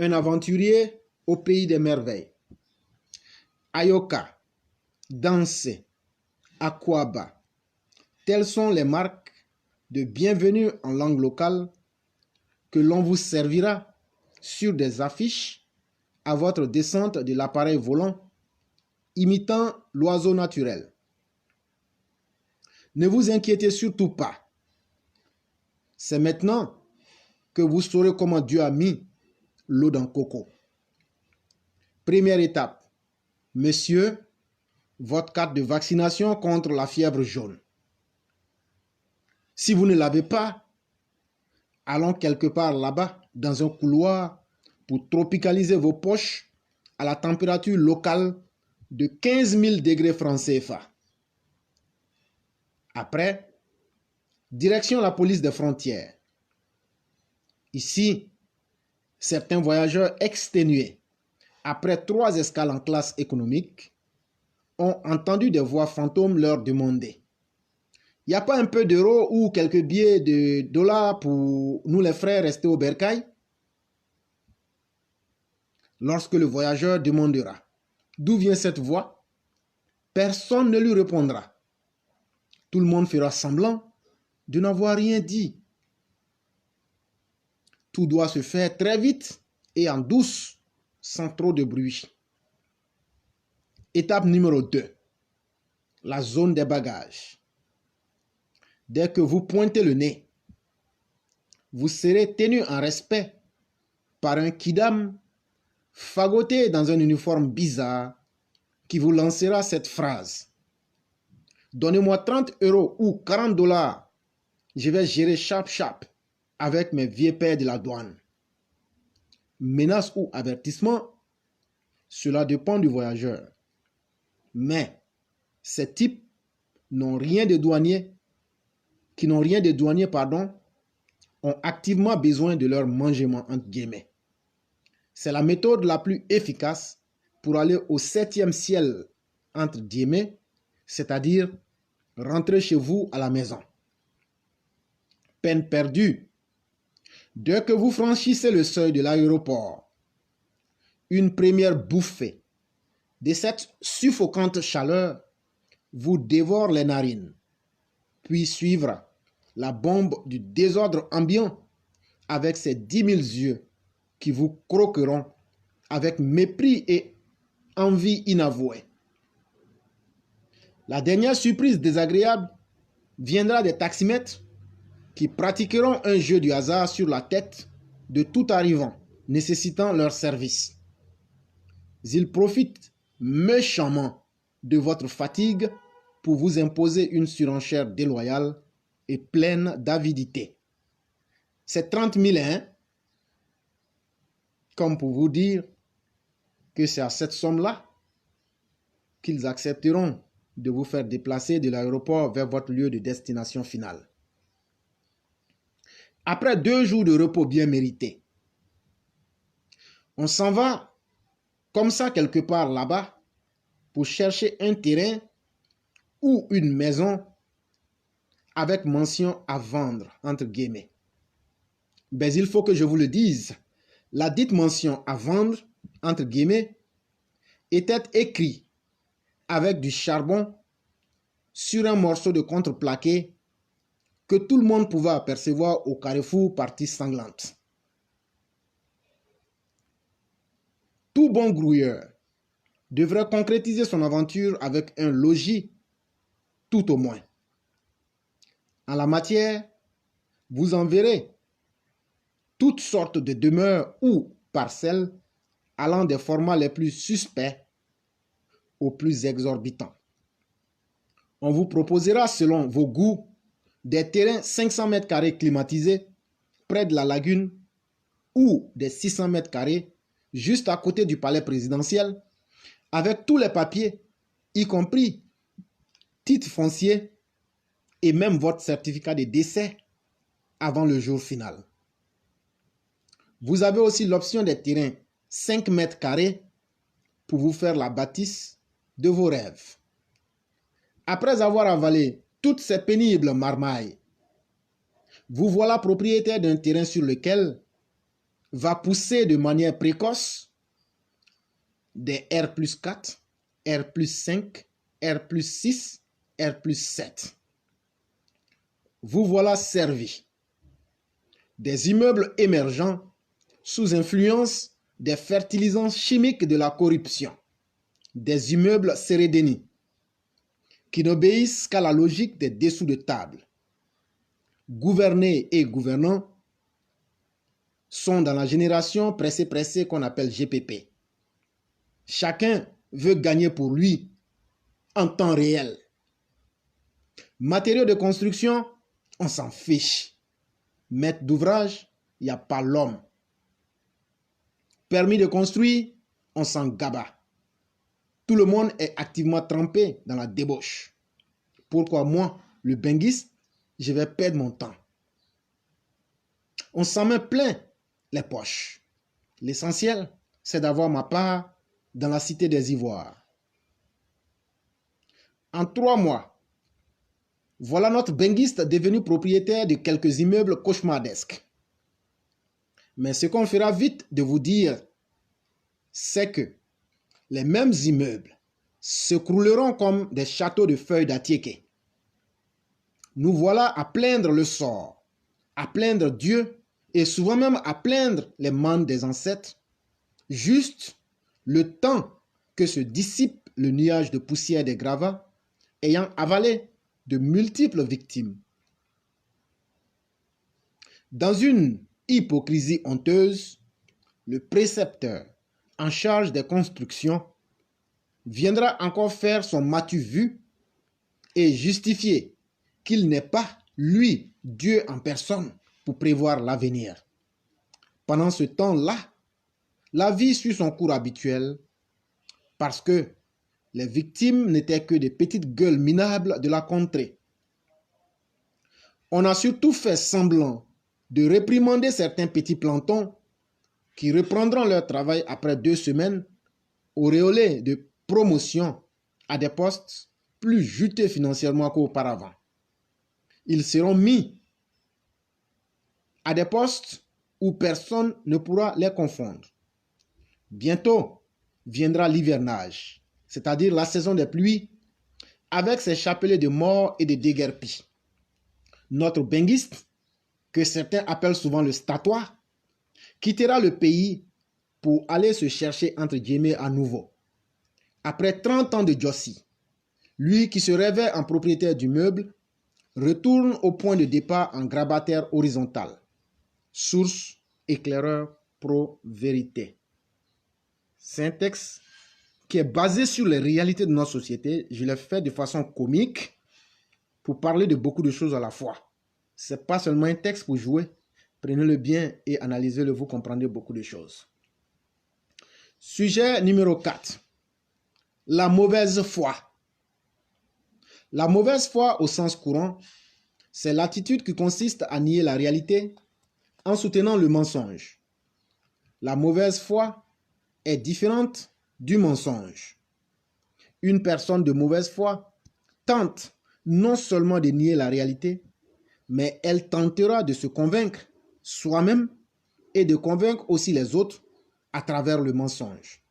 un aventurier au pays des merveilles. Ayoka, Dansé, Akwaba, telles sont les marques de bienvenue en langue locale que l'on vous servira sur des affiches à votre descente de l'appareil volant, imitant l'oiseau naturel. Ne vous inquiétez surtout pas. C'est maintenant que vous saurez comment Dieu a mis l'eau dans le coco. Première étape. Monsieur, votre carte de vaccination contre la fièvre jaune. Si vous ne l'avez pas, allons quelque part là-bas, dans un couloir, pour tropicaliser vos poches à la température locale de 15 000 degrés francs CFA. Après, direction la police des frontières. Ici, certains voyageurs exténués, après 3 escales en classe économique, ont entendu des voix fantômes leur demander: il n'y a pas un peu d'euros ou quelques billets de dollars pour nous les frères rester au bercail? Lorsque le voyageur demandera d'où vient cette voix, personne ne lui répondra. Tout le monde fera semblant de n'avoir rien dit. Tout doit se faire très vite et en douce, sans trop de bruit. Étape numéro 2. La zone des bagages. Dès que vous pointez le nez, vous serez tenu en respect par un kidam fagoté dans un uniforme bizarre qui vous lancera cette phrase: donnez-moi 30 € ou 40 $, je vais gérer chap avec mes vieux pères de la douane. Menace ou avertissement, cela dépend du voyageur. Mais ces types qui n'ont rien de douanier, ont activement besoin de leur mangement, entre guillemets. C'est la méthode la plus efficace pour aller au 7e ciel, entre guillemets, c'est-à-dire rentrer chez vous à la maison. Peine perdue. Dès que vous franchissez le seuil de l'aéroport, une première bouffée de cette suffocante chaleur vous dévore les narines, puis suivra la bombe du désordre ambiant avec ses 10 000 yeux qui vous croqueront avec mépris et envie inavouée. La dernière surprise désagréable viendra des taximètres qui pratiqueront un jeu du hasard sur la tête de tout arrivant nécessitant leur service. Ils profitent méchamment de votre fatigue pour vous imposer une surenchère déloyale et pleine d'avidité. C'est 30 000 €, comme pour vous dire que c'est à cette somme-là qu'ils accepteront de vous faire déplacer de l'aéroport vers votre lieu de destination finale. Après 2 jours de repos bien mérités, on s'en va comme ça quelque part là-bas pour chercher un terrain ou une maison avec mention à vendre, entre guillemets. Mais il faut que je vous le dise, la dite mention à vendre, entre guillemets, était écrite avec du charbon sur un morceau de contreplaqué que tout le monde pouvait apercevoir au carrefour partie sanglante. Tout bon grouilleur devrait concrétiser son aventure avec un logis, tout au moins. En la matière, vous en verrez toutes sortes de demeures ou parcelles allant des formats les plus suspects aux plus exorbitants. On vous proposera, selon vos goûts, des terrains 500 m² climatisés près de la lagune ou des 600 m² juste à côté du palais présidentiel avec tous les papiers, y compris titre foncier et même votre certificat de décès avant le jour final. Vous avez aussi l'option des terrains 5 m² pour vous faire la bâtisse de vos rêves. Après avoir avalé toutes ces pénibles marmailles, vous voilà propriétaire d'un terrain sur lequel va pousser de manière précoce des R+4, R+5, R+6, R+7. Vous voilà servi. Des immeubles émergents sous influence des fertilisants chimiques de la corruption. Des immeubles sérédénis qui n'obéissent qu'à la logique des dessous de table. Gouvernés et gouvernants sont dans la génération pressée qu'on appelle GPP. Chacun veut gagner pour lui en temps réel. Matériaux de construction, on s'en fiche. Maître d'ouvrage, il n'y a pas l'homme. Permis de construire, on s'en gaba. Tout le monde est activement trempé dans la débauche. Pourquoi moi, le benguiste, je vais perdre mon temps? On s'en met plein les poches. L'essentiel, c'est d'avoir ma part dans la cité des Ivoires. En 3 mois, voilà notre benguiste devenu propriétaire de quelques immeubles cauchemardesques. Mais ce qu'on fera vite de vous dire, c'est que les mêmes immeubles s'écrouleront comme des châteaux de feuilles d'Atiéké. Nous voilà à plaindre le sort, à plaindre Dieu et souvent même à plaindre les mannes des ancêtres, juste le temps que se dissipe le nuage de poussière des gravats ayant avalé de multiples victimes. Dans une hypocrisie honteuse, le précepteur en charge des constructions viendra encore faire son matu vu et justifier qu'il n'est pas, lui, Dieu en personne, pour prévoir l'avenir. Pendant ce temps-là, la vie suit son cours habituel parce que les victimes n'étaient que des petites gueules minables de la contrée. On a surtout fait semblant de réprimander certains petits plantons qui reprendront leur travail après 2 semaines, auréolés de promotion à des postes plus juteux financièrement qu'auparavant. Ils seront mis à des postes où personne ne pourra les confondre. Bientôt viendra l'hivernage, c'est-à-dire la saison des pluies, avec ses chapelets de morts et de déguerpis. Notre benguiste, que certains appellent souvent le statois, quittera le pays pour aller se chercher entre guillemets à nouveau. Après 30 ans de Jossi, lui qui se rêvait en propriétaire du meuble, retourne au point de départ en grabataire horizontal. Source, éclaireur, pro-vérité. C'est un texte qui est basé sur les réalités de notre société. Je l'ai fait de façon comique pour parler de beaucoup de choses à la fois. Ce n'est pas seulement un texte pour jouer. Prenez-le bien et analysez-le, vous comprendrez beaucoup de choses. Sujet numéro 4. La mauvaise foi. La mauvaise foi au sens courant, c'est l'attitude qui consiste à nier la réalité en soutenant le mensonge. La mauvaise foi est différente du mensonge. Une personne de mauvaise foi tente non seulement de nier la réalité, mais elle tentera de se convaincre soi-même et de convaincre aussi les autres à travers le mensonge.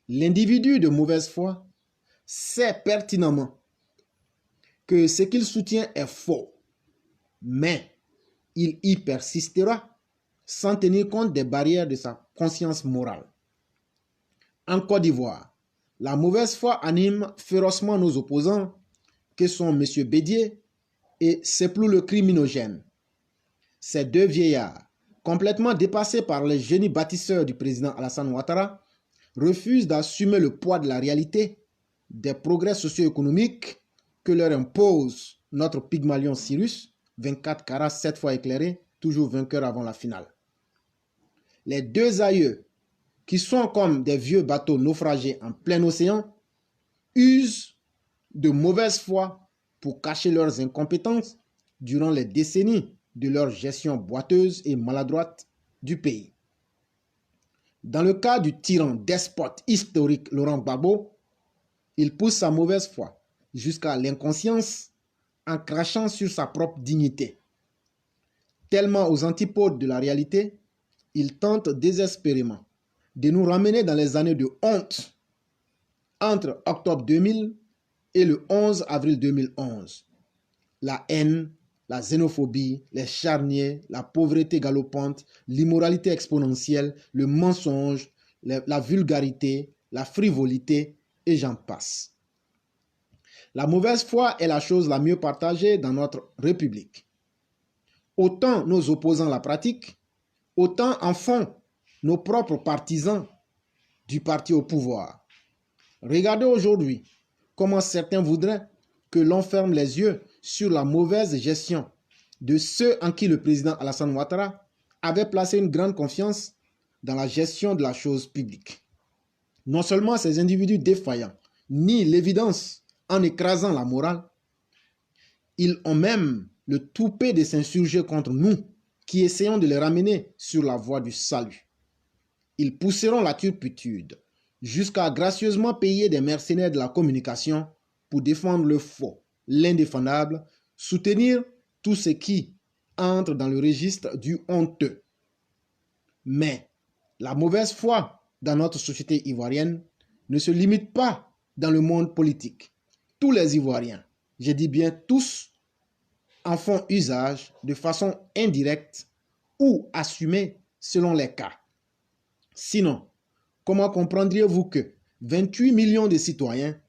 L'individu de mauvaise foi sait pertinemment que ce qu'il soutient est faux, mais il y persistera sans tenir compte des barrières de sa conscience morale. En Côte d'Ivoire, la mauvaise foi anime férocement nos opposants que sont M. Bédier et Seplou le criminogène. Ces 2 vieillards, complètement dépassés par les génies bâtisseurs du président Alassane Ouattara, refusent d'assumer le poids de la réalité des progrès socio-économiques que leur impose notre Pygmalion Cyrus, 24 carats 7 fois éclairé, toujours vainqueur avant la finale. Les 2 aïeux, qui sont comme des vieux bateaux naufragés en plein océan, usent de mauvaise foi pour cacher leurs incompétences durant les décennies de leur gestion boiteuse et maladroite du pays. Dans le cas du tyran despote historique Laurent Gbagbo, il pousse sa mauvaise foi jusqu'à l'inconscience en crachant sur sa propre dignité. Tellement aux antipodes de la réalité, il tente désespérément de nous ramener dans les années de honte entre octobre 2000 et le 11 avril 2011. La haine, la xénophobie, les charniers, la pauvreté galopante, l'immoralité exponentielle, le mensonge, la vulgarité, la frivolité, et j'en passe. La mauvaise foi est la chose la mieux partagée dans notre République. Autant nos opposants la pratiquent, autant en font nos propres partisans du parti au pouvoir. Regardez aujourd'hui comment certains voudraient que l'on ferme les yeux sur la mauvaise gestion de ceux en qui le président Alassane Ouattara avait placé une grande confiance dans la gestion de la chose publique. Non seulement ces individus défaillants nient l'évidence en écrasant la morale, ils ont même le toupet de s'insurger contre nous qui essayons de les ramener sur la voie du salut. Ils pousseront la turpitude jusqu'à gracieusement payer des mercenaires de la communication pour défendre le faux, l'indéfendable, soutenir tout ce qui entre dans le registre du honteux. Mais la mauvaise foi dans notre société ivoirienne ne se limite pas dans le monde politique. Tous les Ivoiriens, je dis bien tous, en font usage de façon indirecte ou assumée selon les cas. Sinon, comment comprendriez-vous que 28 millions de citoyens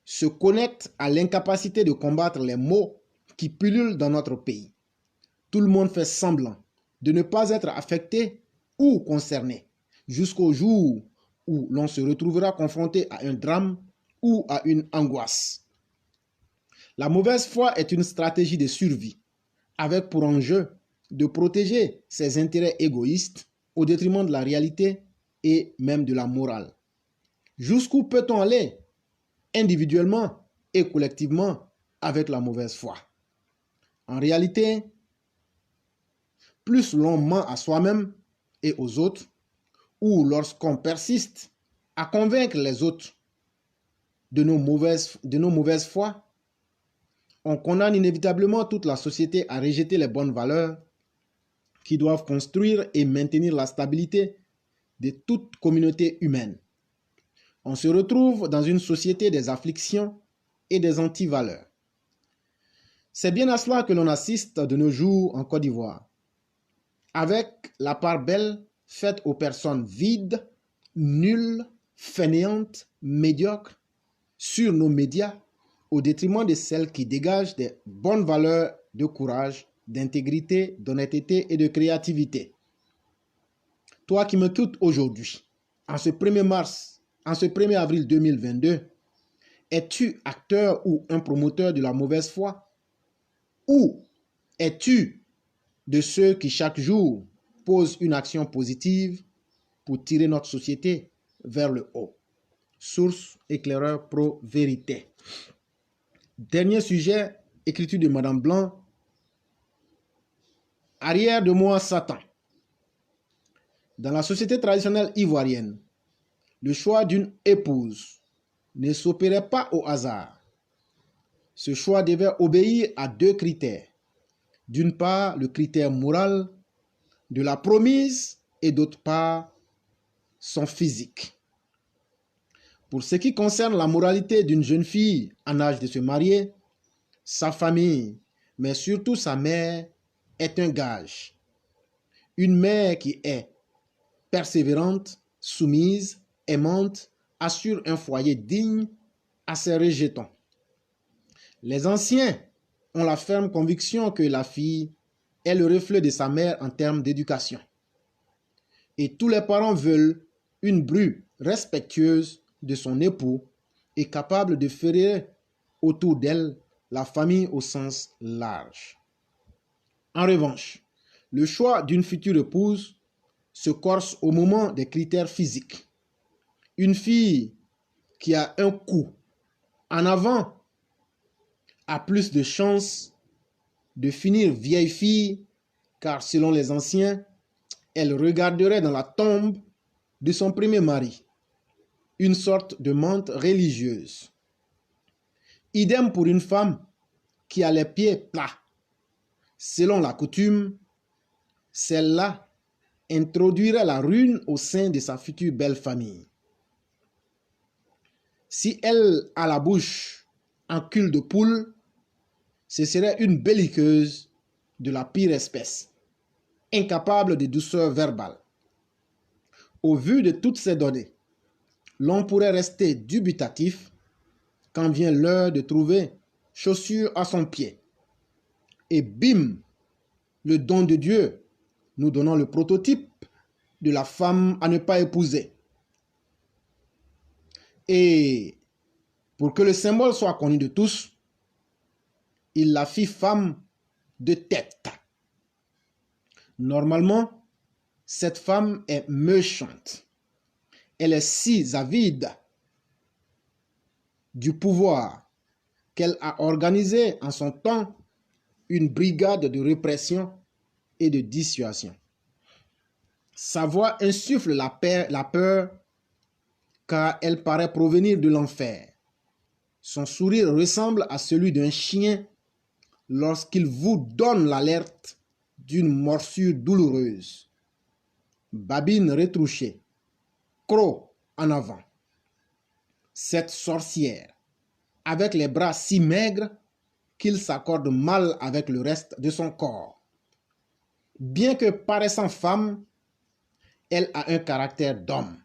se connectent à l'incapacité de combattre les maux qui pullulent dans notre pays? Tout le monde fait semblant de ne pas être affecté ou concerné jusqu'au jour où l'on se retrouvera confronté à un drame ou à une angoisse. La mauvaise foi est une stratégie de survie avec pour enjeu de protéger ses intérêts égoïstes au détriment de la réalité et même de la morale. Jusqu'où peut-on aller individuellement et collectivement avec la mauvaise foi? En réalité, plus l'on ment à soi-même et aux autres, ou lorsqu'on persiste à convaincre les autres de nos mauvaises foi, on condamne inévitablement toute la société à rejeter les bonnes valeurs qui doivent construire et maintenir la stabilité de toute communauté humaine. On se retrouve dans une société des afflictions et des antivaleurs. C'est bien à cela que l'on assiste de nos jours en Côte d'Ivoire, avec la part belle faite aux personnes vides, nulles, fainéantes, médiocres, sur nos médias, au détriment de celles qui dégagent des bonnes valeurs de courage, d'intégrité, d'honnêteté et de créativité. Toi qui m'écoutes aujourd'hui, en ce 1er avril 2022, es-tu acteur ou un promoteur de la mauvaise foi? Ou es-tu de ceux qui chaque jour posent une action positive pour tirer notre société vers le haut? Source Éclaireur Pro Vérité. Dernier sujet, écriture de Madame Blanc. Arrière de moi, Satan. Dans la société traditionnelle ivoirienne, le choix d'une épouse ne s'opérait pas au hasard. Ce choix devait obéir à deux critères. D'une part, le critère moral de la promise et d'autre part, son physique. Pour ce qui concerne la moralité d'une jeune fille en âge de se marier, sa famille, mais surtout sa mère, est un gage. Une mère qui est persévérante, soumise, aimante, assure un foyer digne à ses rejetons. Les anciens ont la ferme conviction que la fille est le reflet de sa mère en termes d'éducation. Et tous les parents veulent une bru respectueuse de son époux et capable de fédérer autour d'elle la famille au sens large. En revanche, le choix d'une future épouse se corse au moment des critères physiques. Une fille qui a un coup en avant a plus de chances de finir vieille fille, car selon les anciens, elle regarderait dans la tombe de son premier mari, une sorte de menthe religieuse. Idem pour une femme qui a les pieds plats. Selon la coutume, celle-là introduirait la ruine au sein de sa future belle famille. Si elle a la bouche en cul de poule, ce serait une belliqueuse de la pire espèce, incapable de douceur verbale. Au vu de toutes ces données, l'on pourrait rester dubitatif quand vient l'heure de trouver chaussure à son pied. Et bim, le don de Dieu, nous donnons le prototype de la femme à ne pas épouser. Et pour que le symbole soit connu de tous, il la fit femme de tête. Normalement, cette femme est méchante. Elle est si avide du pouvoir qu'elle a organisé en son temps une brigade de répression et de dissuasion. Sa voix insuffle la peur car elle paraît provenir de l'enfer. Son sourire ressemble à celui d'un chien lorsqu'il vous donne l'alerte d'une morsure douloureuse. Babine retrouchée, croc en avant. Cette sorcière, avec les bras si maigres qu'il s'accorde mal avec le reste de son corps. Bien que paraissant femme, elle a un caractère d'homme.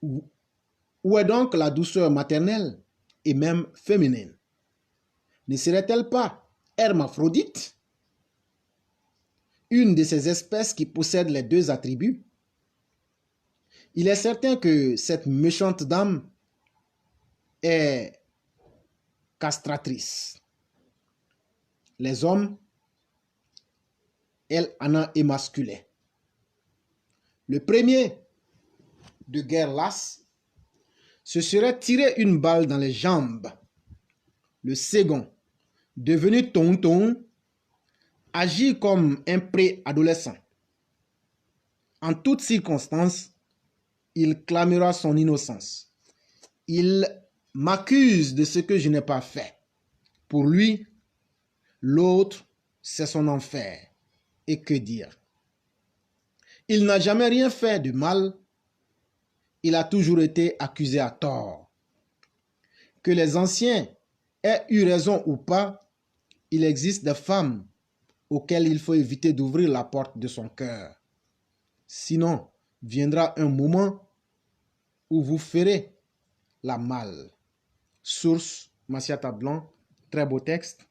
Où est donc la douceur maternelle et même féminine? Ne serait-elle pas hermaphrodite? Une de ces espèces qui possèdent les deux attributs? Il est certain que cette méchante dame est castratrice. Les hommes, elle en a émasculé. Le premier, de guerre lasse, se serait tiré une balle dans les jambes. Le second, devenu tonton, agit comme un préadolescent. En toutes circonstances, il clamera son innocence. Il m'accuse de ce que je n'ai pas fait. Pour lui, l'autre, c'est son enfer. Et que dire? Il n'a jamais rien fait de mal. Il a toujours été accusé à tort. Que les anciens aient eu raison ou pas, il existe des femmes auxquelles il faut éviter d'ouvrir la porte de son cœur. Sinon, viendra un moment où vous ferez la malle. Source, Massiata Blanc, très beau texte.